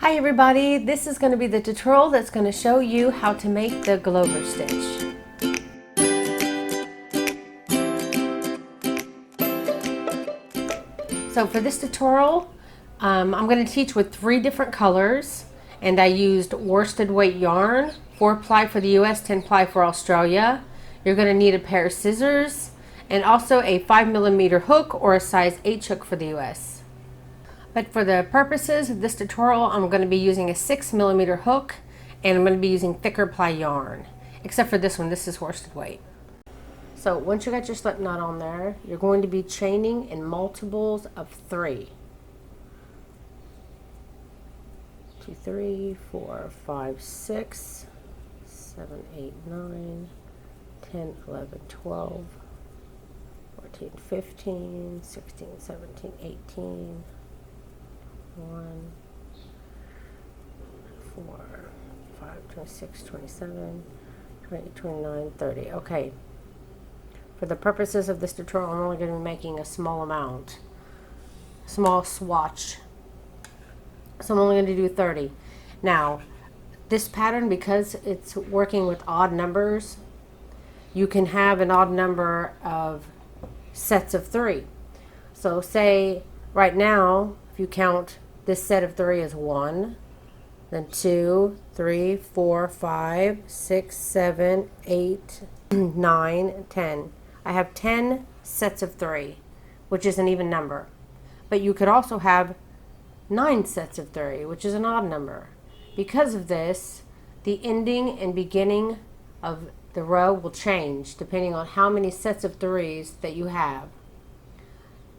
Hi everybody, this is going to be the tutorial that's going to show you how to make the Clover stitch. So for this tutorial, I'm going to teach with 3 different colors, and I used worsted weight yarn, 4 ply for the US, 10 ply for Australia. You're going to need a pair of scissors and also a 5mm hook or a size H hook for the US. But for the purposes of this tutorial, I'm going to be using a 6mm hook, and I'm going to be using thicker ply yarn. Except for this one, this is worsted weight. So once you got your slip knot on there, you're going to be chaining in multiples of 3. 2, 3, 4, 5, 6, 7, 8, 9, 10, 11, 12, 14, 15, 16, 17, 18, 1, 4, 5, 26, 27, 28, 29, 30. Okay. For the purposes of this tutorial, I'm only going to be making a small amount, small swatch. So I'm only going to do 30. Now, this pattern, because it's working with odd numbers, you can have an odd number of sets of 3. So say right now, if you count this set of 3 as 1, then 2, 3, 4, 5, 6, 7, 8, 9, 10. I have 10 sets of 3, which is an even number. But you could also have 9 sets of 3, which is an odd number. Because of this, the ending and beginning of the row will change depending on how many sets of 3s that you have.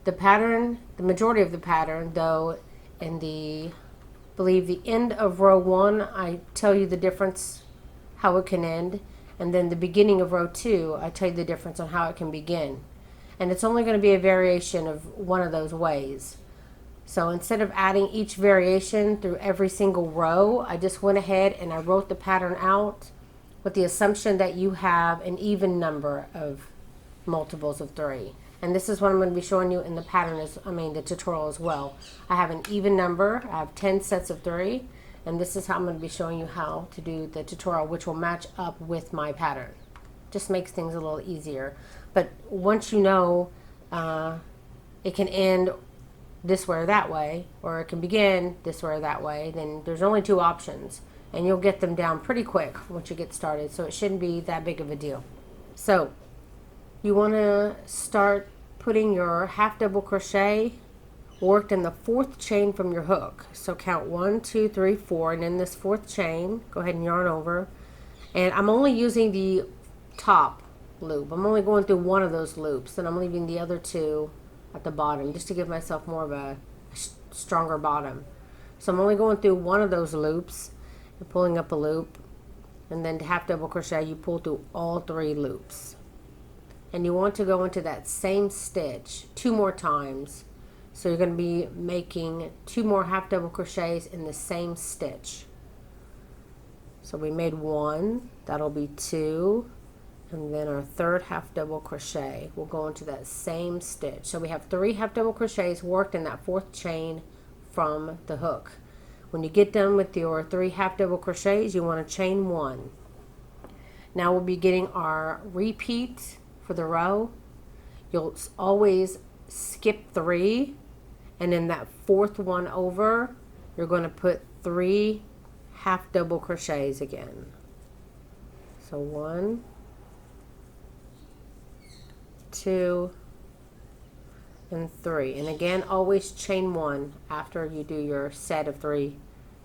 The pattern, the majority of the pattern, though, in the, I believe the end of row 1, I tell you the difference, how it can end, and then the beginning of row 2, I tell you the difference on how it can begin. And it's only going to be a variation of one of those ways. So instead of adding each variation through every single row, I just went ahead and I wrote the pattern out with the assumption that you have an even number of multiples of 3. And this is what I'm going to be showing you in the pattern, the tutorial as well. I have an even number. I have 10 sets of 3. And this is how I'm going to be showing you how to do the tutorial, which will match up with my pattern. Just makes things a little easier. But once you know it can end this way or that way, or it can begin this way or that way, then there's only 2 options. And you'll get them down pretty quick once you get started. So it shouldn't be that big of a deal. So you want to start putting your half double crochet worked in the 4th chain from your hook. So count 1, 2, 3, 4, and in this 4th chain, go ahead and yarn over. And I'm only using the top loop. I'm only going through one of those loops, and I'm leaving the other 2 at the bottom just to give myself more of a stronger bottom. So I'm only going through one of those loops and pulling up a loop, and then to half double crochet you pull through all 3 loops. And you want to go into that same stitch 2 more times. So you're going to be making 2 more half double crochets in the same stitch. So we made 1, that'll be 2, and then our 3rd half double crochet will go into that same stitch. So we have 3 half double crochets worked in that 4th chain from the hook. When you get done with your 3 half double crochets, you want to chain 1. Now we'll be getting our repeat for the row. You'll always skip 3, and in that 4th one over, you're going to put 3 half double crochets again. So 1, 2, and 3. And again, always chain 1 after you do your set of 3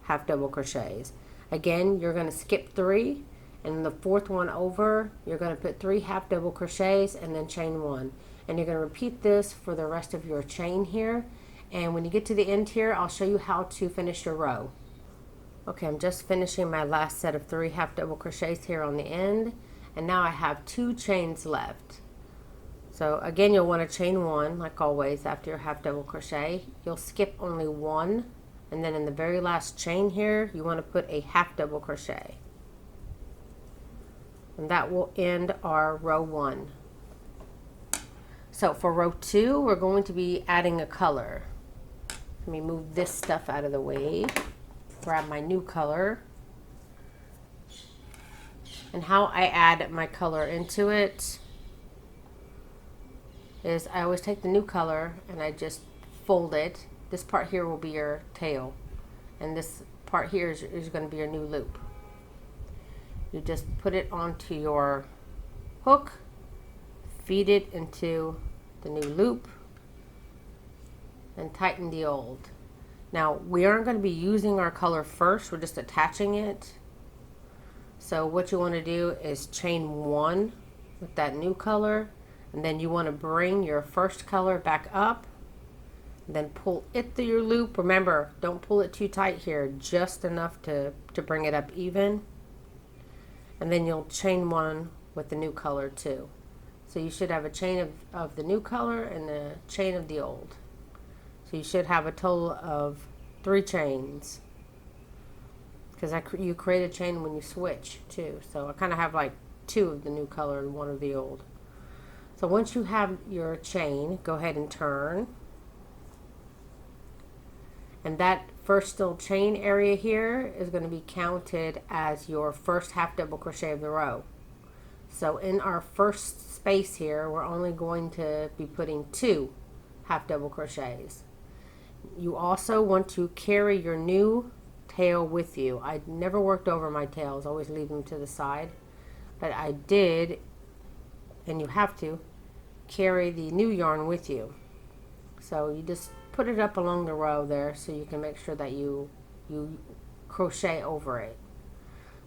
half double crochets. Again, you're going to skip 3, and in the 4th one over, you're going to put 3 half double crochets and then chain 1. And you're going to repeat this for the rest of your chain here. And when you get to the end here, I'll show you how to finish your row. Okay, I'm just finishing my last set of 3 half double crochets here on the end. And now I have 2 chains left. So again, you'll want to chain 1, like always, after your half double crochet. You'll skip only 1. And then in the very last chain here, you want to put a half double crochet. And that will end our row 1. So for row 2, we're going to be adding a color. Let me move this stuff out of the way. grab my new color. And how I add my color into it is I always take the new color and I just fold it. This part here will be your tail, and this part here is going to be your new loop. You just put it onto your hook, feed it into the new loop, and tighten the old. Now we aren't going to be using our color first, we're just attaching it. So what you want to do is chain one with that new color, and then you want to bring your first color back up, then pull it through your loop. Remember, don't pull it too tight here, just enough to bring it up even. And then you'll chain one with the new color too. So you should have a chain of the new color and a chain of the old. So you should have a total of 3 chains. Because you create a chain when you switch too. So I kind of have like 2 of the new color and 1 of the old. So once you have your chain, go ahead and turn. And that first still chain area here is going to be counted as your first half double crochet of the row. So in our first space here, we're only going to be putting 2 half double crochets. You also want to carry your new tail with you. I never worked over my tails, always leave them to the side, but I did, and you have to carry the new yarn with you. So you just put it up along the row there so you can make sure that you crochet over it.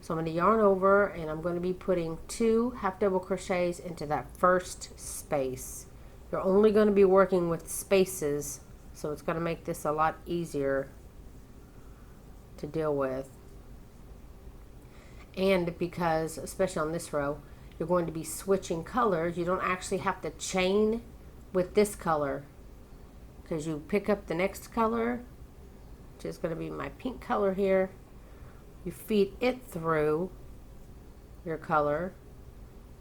So I'm going to yarn over, and I'm going to be putting 2 half double crochets into that first space. You're only going to be working with spaces, so it's going to make this a lot easier to deal with. And because, especially on this row, you're going to be switching colors, you don't actually have to chain with this color, because you pick up the next color, which is going to be my pink color here. You feed it through your color,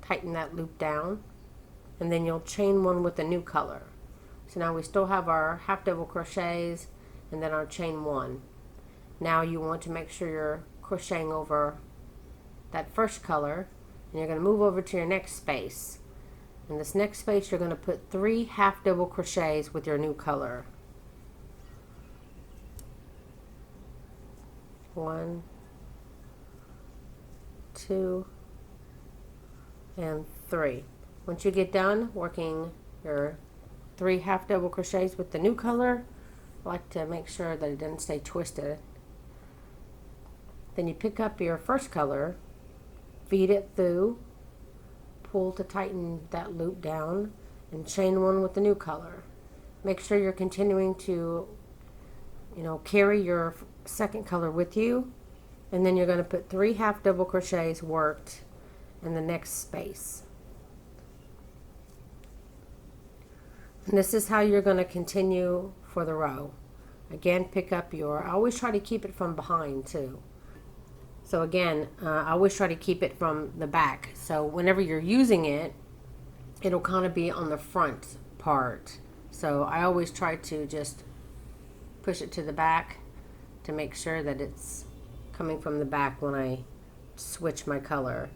tighten that loop down, and then you'll chain one with a new color. So now we still have our half double crochets and then our chain 1. Now you want to make sure you're crocheting over that first color, and you're going to move over to your next space. In this next space, you're going to put 3 half double crochets with your new color. 1, 2, and 3. Once you get done working your 3 half double crochets with the new color, I like to make sure that it doesn't stay twisted. Then you pick up your first color, feed it through, pull to tighten that loop down, and chain one with the new color. Make sure you're continuing to, carry your second color with you, and then you're going to put 3 half double crochets worked in the next space. And this is how you're going to continue for the row. Again, pick up I always try to keep it from behind too. So again, I always try to keep it from the back. So whenever you're using it, it'll kind of be on the front part. So I always try to just push it to the back to make sure that it's coming from the back when I switch my color.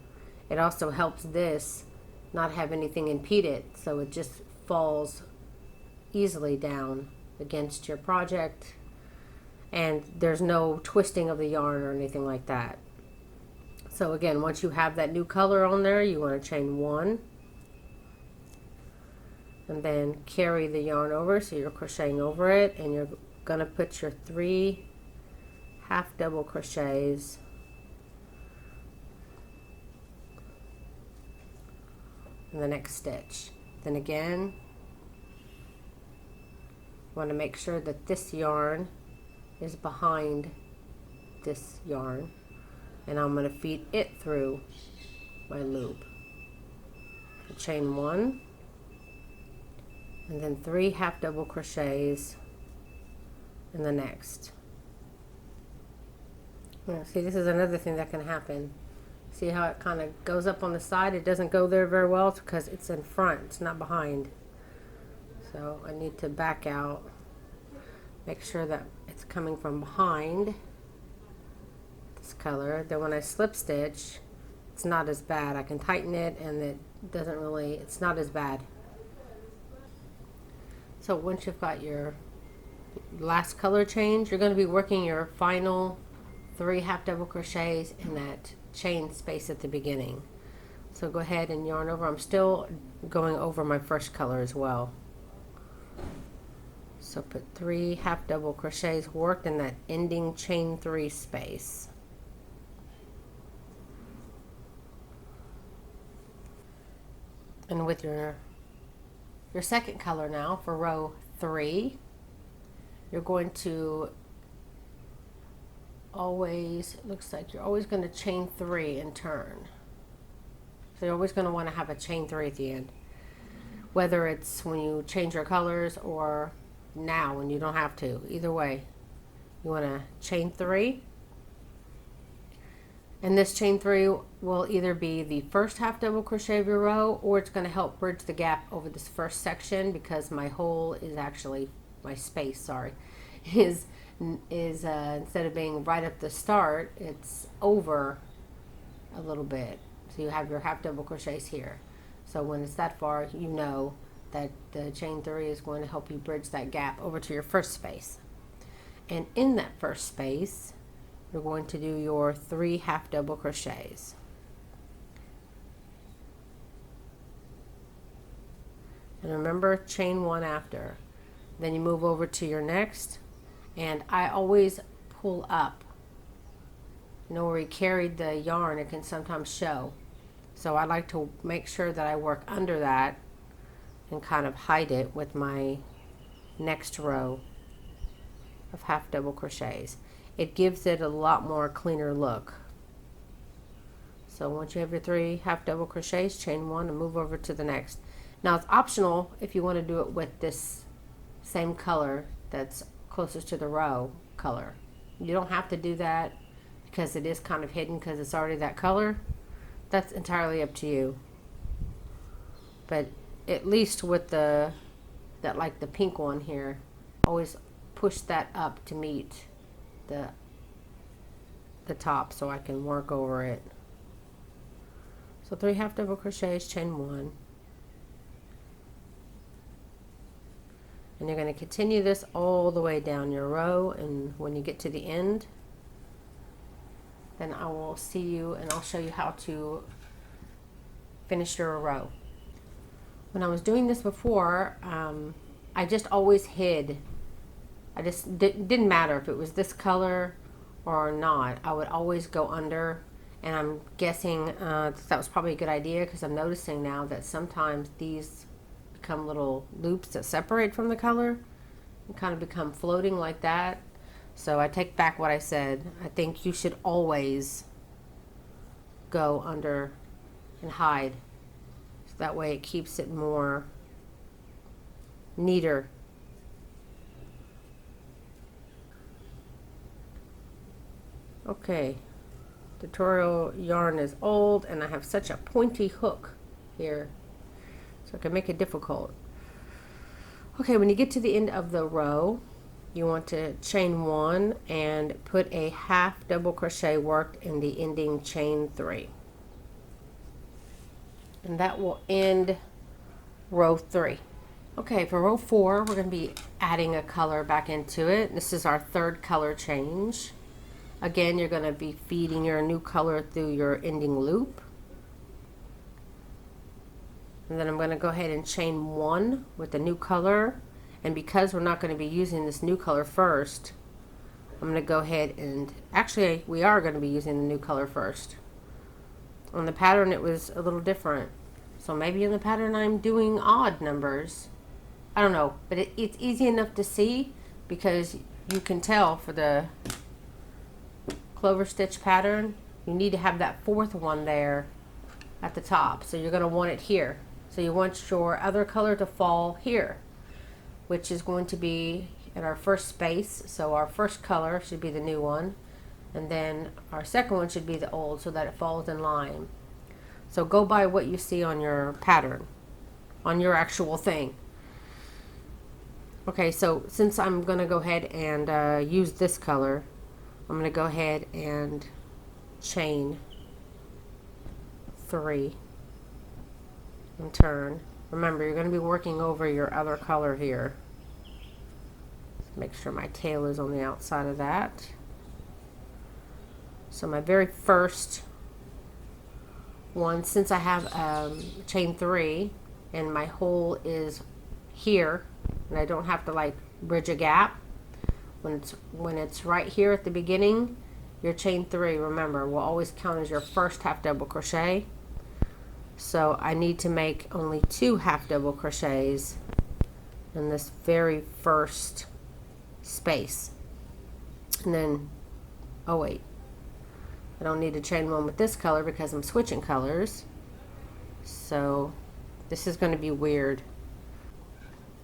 It also helps this not have anything impede it, so it just falls easily down against your project, and there's no twisting of the yarn or anything like that. So again, once you have that new color on there, you want to chain 1 and then carry the yarn over, so you're crocheting over it, and you're going to put your 3 half double crochets in the next stitch. Then again, want to make sure that this yarn is behind this yarn, and I'm going to feed it through my loop. So chain 1 and then 3 half double crochets in the next. Now, see, this is another thing that can happen. See how it kind of goes up on the side? It doesn't go there very well. It's because it's in front, it's not behind. So I need to back out, make sure that it's coming from behind, this color. Then when I slip stitch, it's not as bad. I can tighten it and it doesn't really, it's not as bad. So once you've got your last color change, you're going to be working your final 3 half double crochets in that chain space at the beginning. So go ahead and yarn over. I'm still going over my first color as well. So put 3 half double crochets worked in that ending chain 3 space. And with your second color now for row 3, you're going to always, it looks like you're always going to chain 3 and turn. So you're always going to want to have a chain 3 at the end, whether it's when you change your colors or now when you don't have to. Either way, you want to chain 3, and this chain 3 will either be the first half double crochet of your row, or it's going to help bridge the gap over this first section, because my hole is actually, my space, sorry, is instead of being right at the start, it's over a little bit. So you have your half double crochets here. So when it's that far, you know that the chain 3 is going to help you bridge that gap over to your first space. And in that first space, you're going to do your 3 half double crochets. And remember, chain 1 after. Then you move over to your next, and I always pull up. You know, where you carried the yarn, it can sometimes show. So I like to make sure that I work under that and kind of hide it with my next row of half double crochets. It gives it a lot more cleaner look. So once you have your 3 half double crochets, chain 1 and move over to the next. Now it's optional if you want to do it with this same color that's closest to the row color. You don't have to do that because it is kind of hidden because it's already that color. That's entirely up to you. But at least with the pink one here, always push that up to meet the top so I can work over it. So 3 half double crochets, chain 1. And you're going to continue this all the way down your row, and when you get to the end, then I will see you and I'll show you how to finish your row. When I was doing this before, I just always hid. I just didn't matter if it was this color or not. I would always go under, and I'm guessing that was probably a good idea, because I'm noticing now that sometimes these become little loops that separate from the color and kind of become floating like that. So I take back what I said. I think you should always go under and hide. So that way it keeps it more neater. Okay, tutorial yarn is old and I have such a pointy hook here, so it can make it difficult. Okay, when you get to the end of the row, you want to chain 1 and put a half double crochet worked in the ending chain 3. And that will end row 3. Okay, for row 4, we're going to be adding a color back into it. This is our 3rd color change. Again, you're going to be feeding your new color through your ending loop. And then I'm going to go ahead and chain 1 with the new color. And because we're not going to be using this new color first, I'm going to go ahead and, actually we are going to be using the new color first. On the pattern it was a little different. So maybe in the pattern I'm doing odd numbers. I don't know, but it's easy enough to see, because you can tell for the Clover stitch pattern, you need to have that 4th one there at the top. So you're going to want it here. So you want your other color to fall here, which is going to be in our first space. So our first color should be the new one, and then our second one should be the old, so that it falls in line. So go by what you see on your pattern, on your actual thing. Okay, so since I'm going to go ahead and use this color, I'm going to go ahead and chain 3 and turn. Remember, you're going to be working over your other color here. Make sure my tail is on the outside of that. So my very first one, since I have chain 3 and my hole is here and I don't have to like bridge a gap, when it's right here at the beginning, your chain 3, remember, will always count as your first half double crochet. So I need to make only 2 half double crochets in this very first space. And then, oh wait, I don't need to chain 1 with this color because I'm switching colors. So this is going to be weird.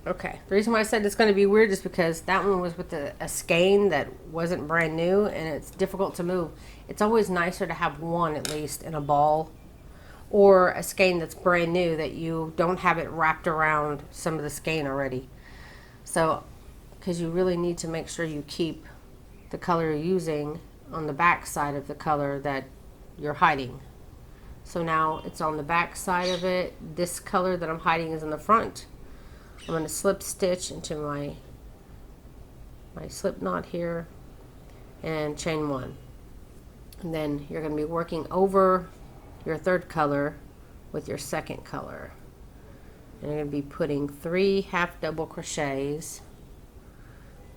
Okay, the reason why I said it's going to be weird is because that one was with a skein that wasn't brand new and it's difficult to move. It's always nicer to have one at least in a ball, or a skein that's brand new that you don't have it wrapped around some of the skein already. So, because you really need to make sure you keep the color you're using on the back side of the color that you're hiding. So now it's on the back side of it. This color that I'm hiding is in the front. I'm going to slip stitch into my slip knot here and chain 1. And then you're going to be working over your third color with your second color. And you're going to be putting 3 half double crochets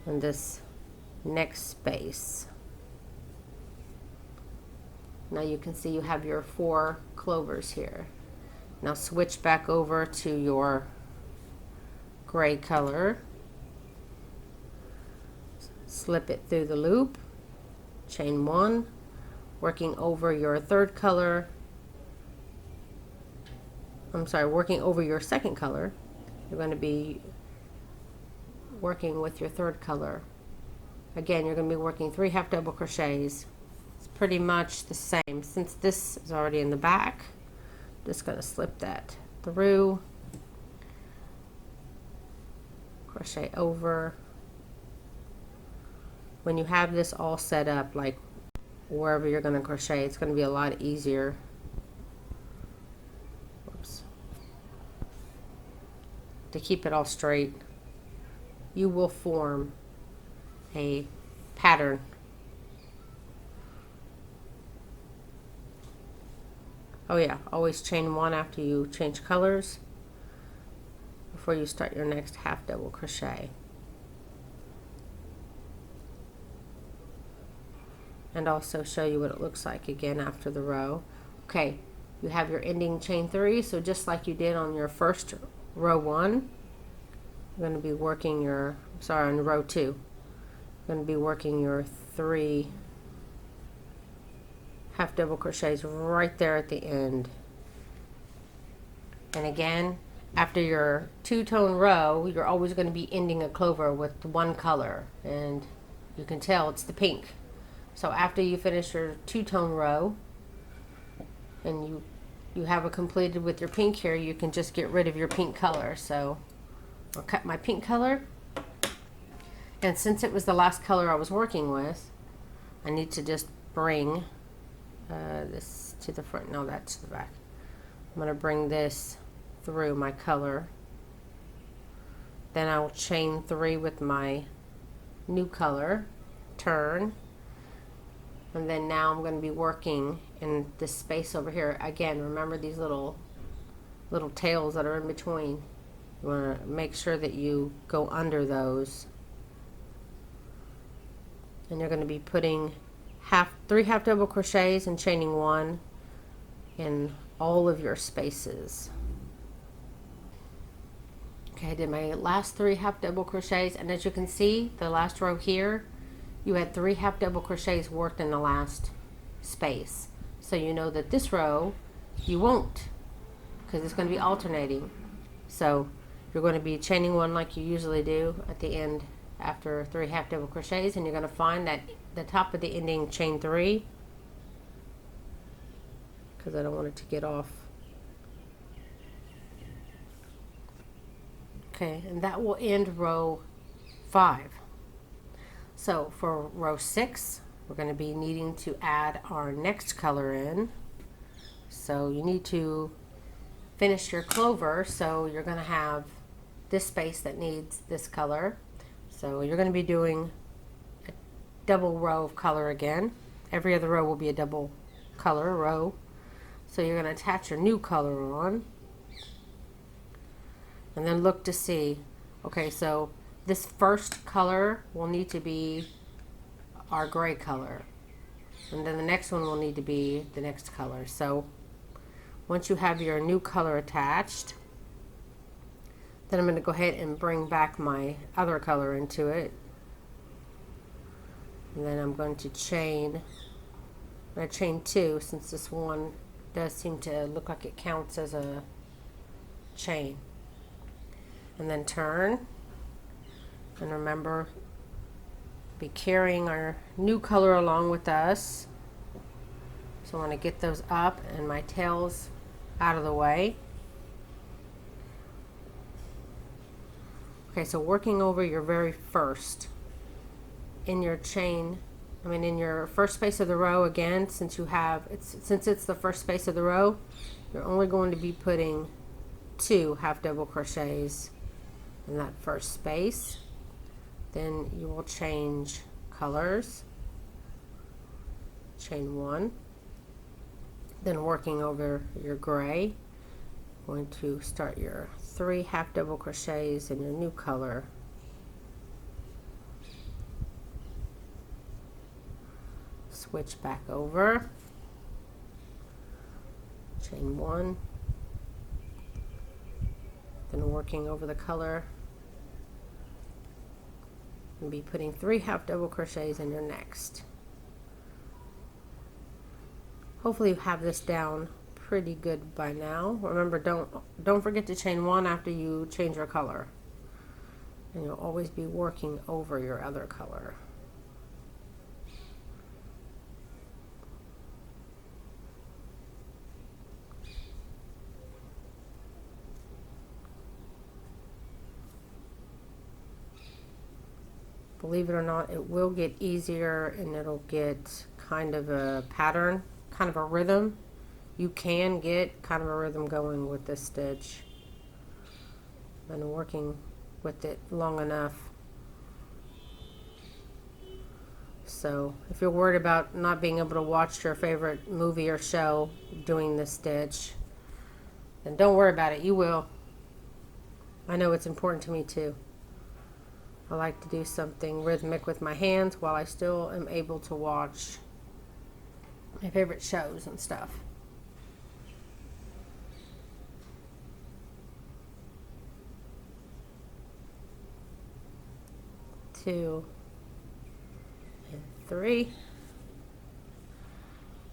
in this next space. Now you can see you have your 4 clovers here. Now switch back over to your gray color, slip it through the loop, chain 1, working over your third color, working over your second color. You're going to be working with your third color. Again, you're going to be working 3 half double crochets. It's pretty much the same. Since this is already in the back, I'm just going to slip that through, crochet over. When you have this all set up, like wherever you're going to crochet, it's going to be a lot easier. Whoops. To keep it all straight, you will form a pattern. Oh yeah, always chain 1 after you change colors before you start your next half double crochet. And also show you what it looks like again after the row. Okay, you have your ending chain 3, so just like you did on your first row 1, you're going to be working your, on row 2, you're going to be working your 3 half double crochets right there at the end. And again, after your 2-tone row, you're always going to be ending a clover with 1 color, and you can tell it's the pink. So after you finish your 2-tone row and you have it completed with your pink here, you can just get rid of your pink color. So I'll cut my pink color, and since it was the last color I was working with, I need to just bring this to the front. No, that's the back. I'm going to bring this through my color. Then I will chain 3 with my new color, turn, and then now I'm going to be working in this space over here. Again, remember these little tails that are in between. You want to make sure that you go under those. And you're going to be putting 3 half double crochets and chaining 1 in all of your spaces. Okay, I did my last 3 half double crochets, and as you can see, the last row here, you had 3 half double crochets worked in the last space. So you know that this row you won't, because it's going to be alternating. So you're going to be chaining 1 like you usually do at the end after 3 half double crochets, and you're going to find that the top of the ending chain 3, because I don't want it to get off. Okay, and that will end row 5. So for row 6, we're going to be needing to add our next color in. So you need to finish your clover, so you're going to have this space that needs this color. So you're going to be doing a double row of color again. Every other row will be a double color row. So you're going to attach your new color on, and then look to see, okay, so this first color will need to be our gray color, and then the next one will need to be the next color. So once you have your new color attached, then I'm going to go ahead and bring back my other color into it, and then I'm going to chain 2, since this one does seem to look like it counts as a chain, and then turn. And remember, be carrying our new color along with us. So I want to get those up and my tails out of the way. Okay, so working over your very first in your chain, in your first space of the row again, since it's the first space of the row, you're only going to be putting 2 half double crochets in that first space. Then you will change colors, chain 1, then working over your gray, going to start your 3 half double crochets in your new color, switch back over, chain 1, then working over the color, and be putting 3 half double crochets in your next. Hopefully you have this down pretty good by now. Remember, don't forget to chain 1 after you change your color, and you'll always be working over your other color. Believe it or not, it will get easier, and it'll get kind of a pattern, kind of a rhythm. You can get kind of a rhythm going with this stitch. Been working with it long enough. So if you're worried about not being able to watch your favorite movie or show doing this stitch, then don't worry about it. You will. I know it's important to me too. I like to do something rhythmic with my hands while I still am able to watch my favorite shows and stuff. Two and 3.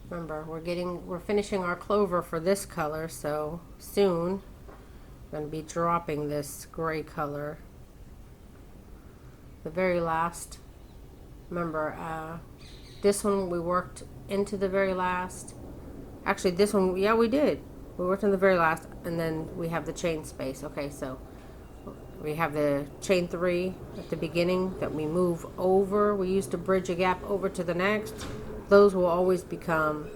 Remember, we're finishing our clover for this color, so soon I'm going to be dropping this gray color. The very last, remember, this one we worked into the very last. Actually, this one, yeah, we did. We worked in the very last, and then we have the chain space. Okay, so we have the chain 3 at the beginning that we move over. We used to bridge a gap over to the next. Those will always become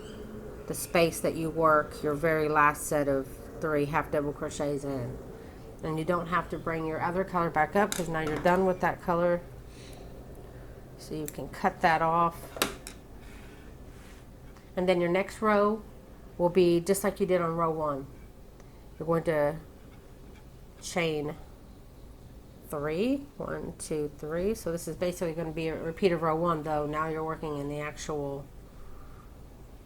the space that you work your very last set of 3 half double crochets in. And you don't have to bring your other color back up, because now you're done with that color. So you can cut that off. And then your next row will be just like you did on row 1. You're going to chain 3. 1, 2, 3. So this is basically going to be a repeat of row 1, though now you're working in the actual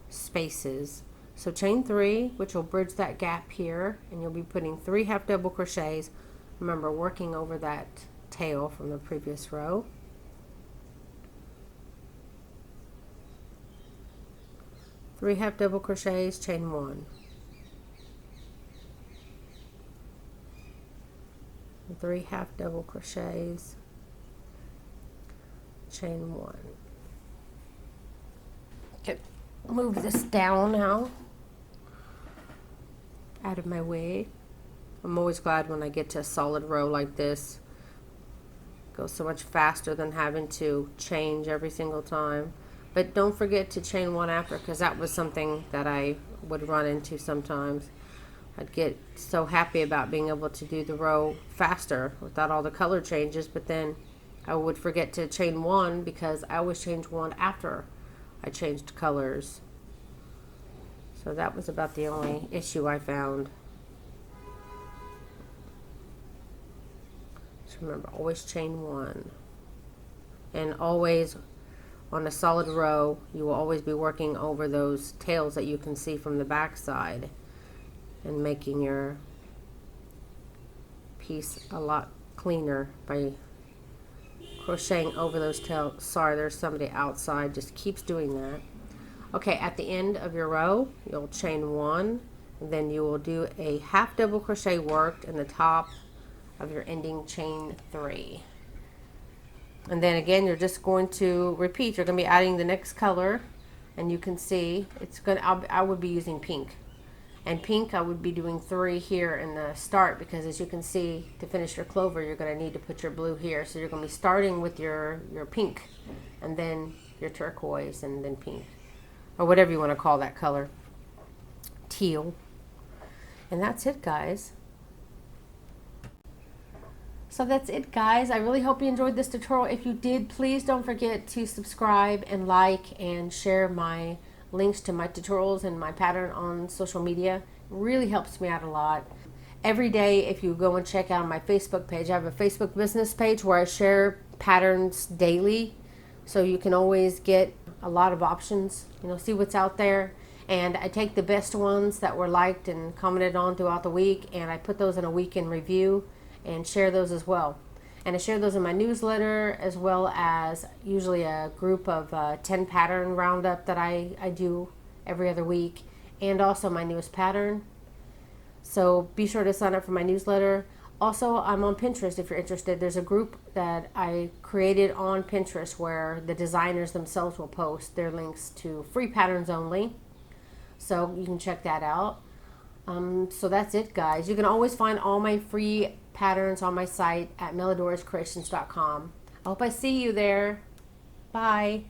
spaces. So chain 3, which will bridge that gap here, and you'll be putting 3 half double crochets. Remember, working over that tail from the previous row. Three half double crochets, chain 1. And 3 half double crochets, chain 1. Okay, move this down now, out of my way. I'm always glad when I get to a solid row like this. It goes so much faster than having to change every single time. But don't forget to chain 1 after, because that was something that I would run into sometimes. I'd get so happy about being able to do the row faster without all the color changes, but then I would forget to chain 1 because I always change 1 after I changed colors. So that was about the only issue I found. Just remember, always chain 1. And always on a solid row, you will always be working over those tails that you can see from the back side and making your piece a lot cleaner by crocheting over those tails. Sorry, there's somebody outside, just keeps doing that. Okay, at the end of your row, you'll chain 1, and then you will do a half double crochet worked in the top of your ending chain 3. And then again, you're just going to repeat. You're going to be adding the next color, and you can see it's going to, I would be using pink. And pink, I would be doing 3 here in the start, because as you can see, to finish your clover, you're going to need to put your blue here. So you're going to be starting with your pink, and then your turquoise, and then pink, or whatever you want to call that color, teal. And that's it, guys. So that's it, guys. I really hope you enjoyed this tutorial. If you did, please don't forget to subscribe and like and share my links to my tutorials and my pattern on social media. It really helps me out a lot. Every day, if you go and check out my Facebook page, I have a Facebook business page where I share patterns daily, so you can always get a lot of options, you know, see what's out there. And I take the best ones that were liked and commented on throughout the week, and I put those in a weekend review and share those as well. And I share those in my newsletter, as well as usually a group of 10 pattern roundup that I do every other week, and also my newest pattern. So be sure to sign up for my newsletter. Also, I'm on Pinterest if you're interested. There's a group that I created on Pinterest where the designers themselves will post their links to free patterns only. So you can check that out. So that's it, guys. You can always find all my free patterns on my site at melodorascreations.com. I hope I see you there. Bye.